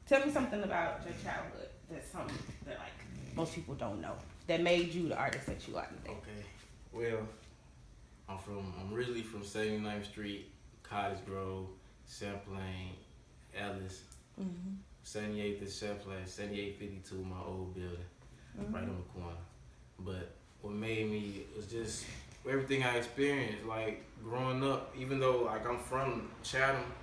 Tell me something about your childhood that's something that like most people don't know that made you the artist that you are today. Okay. Well, I'm originally from 79th Street, Cottage Grove, Champlain, Ellis. 78th is Champlain, 7852, my old building, right on the corner. But what made me was just everything I experienced, like growing up. Even though like I'm from Chatham,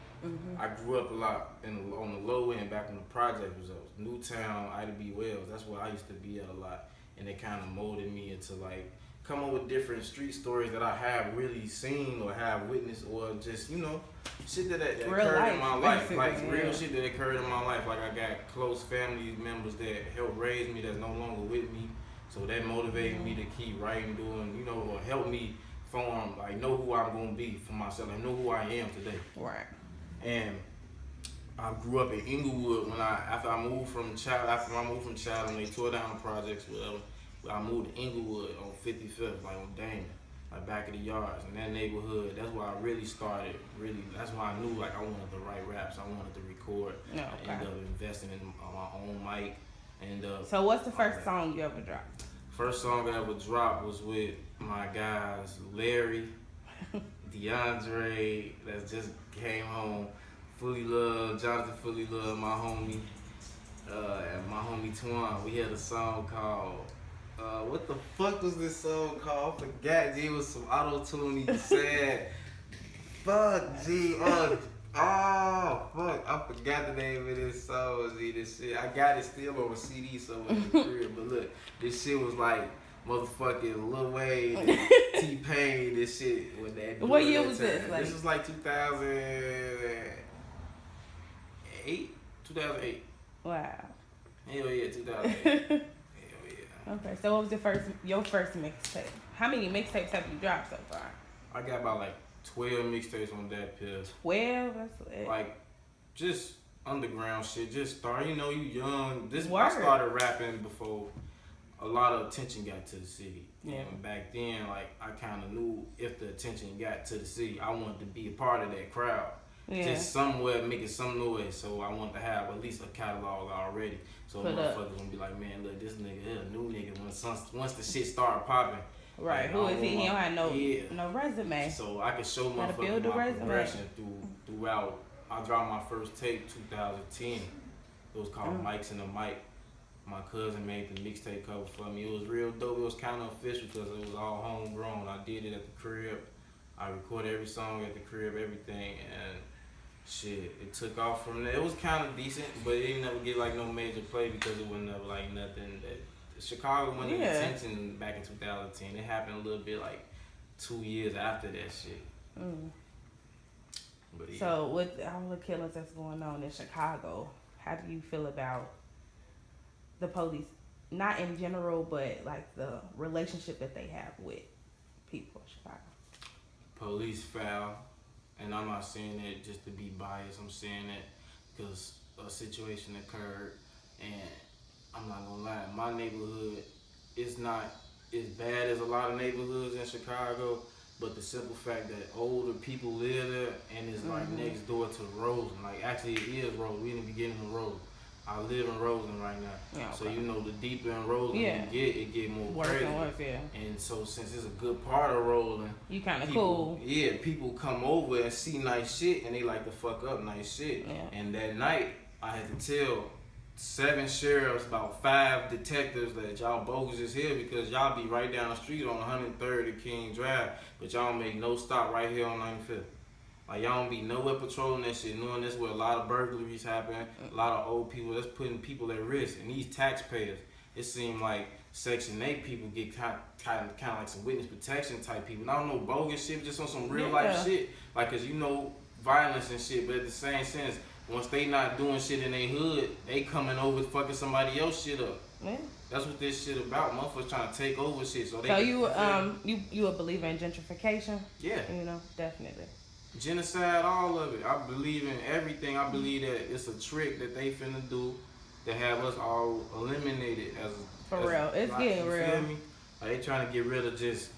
I grew up a lot on the low end, back when the project was up. Newtown, Ida B. Wells, that's where I used to be at a lot. And it kind of molded me into like come up with different street stories that I have really seen or have witnessed, or just, you know, shit that occurred in my life. Like real shit that occurred in my life. Like I got close family members that helped raise me that's no longer with me. So that motivated me to keep writing, doing, you know, or help me form, like know who I'm gonna be for myself. I know who I am today. Right. And I grew up in Inglewood after I moved from Chatham, they tore down the projects, whatever. I moved to Inglewood on 55th, like on Damon, like back of the yards. In that neighborhood, that's where I really started. That's why I knew like I wanted to write raps. I wanted to record. I ended up investing in my own mic. And so what's the first song you ever dropped? First song I ever dropped was with my guys Larry, DeAndre, that just came home, Fully Love, Jonathan Fully Love, my homie, and my homie Twan. We had a song called, what the fuck was this song called? I forgot, G. It was some auto-tune sad. Fuck, G. Oh, fuck. I forgot the name of this song, G. This shit. I got it still on a CD somewhere in the crib. But look, this shit was like motherfucking Lil Wayne, T-Pain, this shit. What year was this? This was like 2008? 2008. Wow. Hell yeah, 2008. Okay, so what was your first mixtape? How many mixtapes have you dropped so far? I got about like 12 mixtapes on that pill. 12? That's it. Like, just underground shit. Just start, you know, you young. I started rapping before a lot of attention got to the city. Yeah. And back then, like, I kind of knew if the attention got to the city, I wanted to be a part of that crowd. Yeah. Just somewhere making some noise, so I want to have at least a catalog already. So motherfuckers gonna be like, man, look, this nigga here, a new nigga. Once the shit start popping, right? Who is he? He don't have no resume. So I can show motherfuckers my progression throughout. I dropped my first tape 2010. It was called Mics in the Mic. My cousin made the mixtape cover for me. It was real dope. It was kind of official because it was all homegrown. I did it at the crib. I recorded every song at the crib, everything, and shit, it took off from there. It was kind of decent, but it didn't never get like no major play because it was never like nothing that Chicago went in attention back in 2010. It happened a little bit like 2 years after that shit. But yeah. So with all the killings that's going on in Chicago, how do you feel about the police? Not in general, but like the relationship that they have with people in Chicago. Police foul. And I'm not saying that just to be biased. I'm saying that because a situation occurred, and I'm not gonna lie, my neighborhood is not as bad as a lot of neighborhoods in Chicago, but the simple fact that older people live there and it's like next door to Roseland. Like actually it is Roseland. We in the beginning of Roseland. I live in Roseland right now. Yeah, okay. So you know the deeper in Roseland you get more crazy. And so since it's a good part of Roseland, you kind of cool. Yeah, people come over and see nice shit and they like to fuck up nice shit. Yeah. And that night I had to tell 7 sheriffs, about 5 detectives that y'all bogus as hell because y'all be right down the street on 103rd and King Drive, but y'all make no stop right here on 95th. Like y'all don't be nowhere patrolling that shit, knowing this where a lot of burglaries happen, a lot of old people that's putting people at risk. And these taxpayers, it seemed like Section 8 people get kind of like some witness protection type people. And I don't know, bogus shit, just on some real life shit. Like, cause you know, violence and shit, but at the same sense, once they not doing shit in their hood, they coming over fucking somebody else shit up. Yeah. That's what this shit about. Motherfuckers trying to take over shit. So you a believer in gentrification? Yeah. You know, definitely. Genocide, all of it. I believe in everything. I believe that it's a trick that they finna do to have us all eliminated For real. It's getting real. Feel me? Like they trying to get rid of just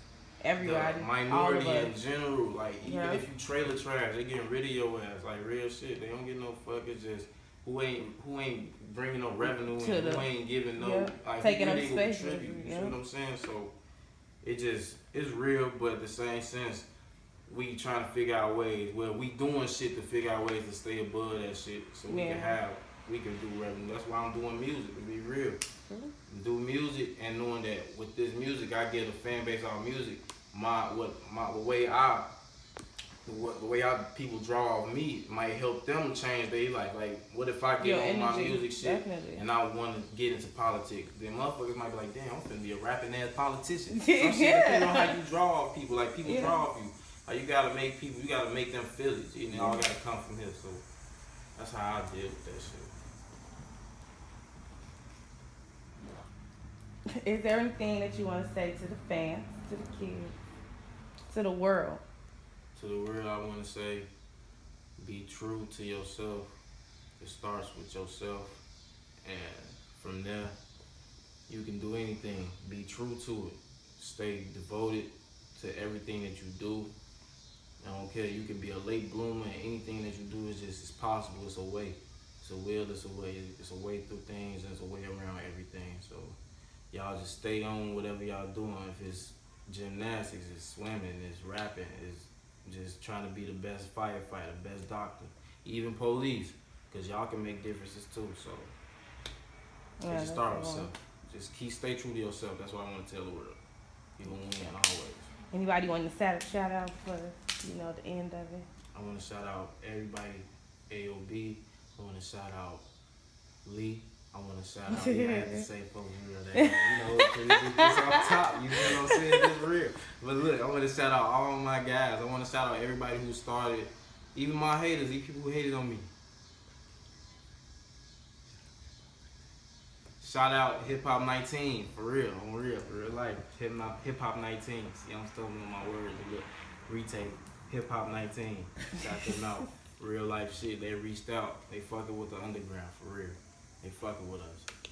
everybody, the minority in general. Like even if you trailer trash, they getting rid of your ass. Like real shit. They don't get no fuck. It's just who ain't bringing no revenue To and the- who ain't giving no yeah, like taking who up really space, contribute. You yeah. see what I'm saying? So it's real, but at the same sense, we trying to figure out ways. Well, we doing shit to figure out ways to stay above that shit, so we can do revenue. That's why I'm doing music, to be real. Do music and knowing that with this music, I get a fan base on music. The way people draw off me might help them change their life. Like, what if I get on my music shit and I want to get into politics? Then motherfuckers might be like, damn, I'm finna be a rapping ass politician. Some shit depending on how you draw off people. Like, people draw off you. Like, you gotta make them feel it. And it all gotta come from here. So that's how I deal with that shit. Is there anything that you want to say to the fans, to the kids, to the world? To the world, I want to say, be true to yourself. It starts with yourself, and from there, you can do anything. Be true to it. Stay devoted to everything that you do. I don't care. You can be a late bloomer, and anything that you do is just it's possible. It's a way. It's a will. It's a way. It's a way through things. And it's a way around everything. So y'all just stay on whatever y'all doing. If it's gymnastics, it's swimming, it's rapping, it's just trying to be the best firefighter, best doctor, even police, because y'all can make differences too. So just start with yourself. Just stay true to yourself. That's what I want to tell the world. You gonna win always. Anybody want to shout out for the end of it? I want to shout out everybody. AOB. I want to shout out Lee. I want to shout out. I have to say folks real that it's off top. You know what I'm saying? It's real. But look, I want to shout out all my guys. I want to shout out everybody who started, even my haters, even people who hated on me. Shout out HipHop19 for real, on real life. HipHop19. See, I'm stumbling on my words. Look, retake HipHop19. Shout them out. Real life shit. They reached out. They fucking with the underground for real. They fucking with us.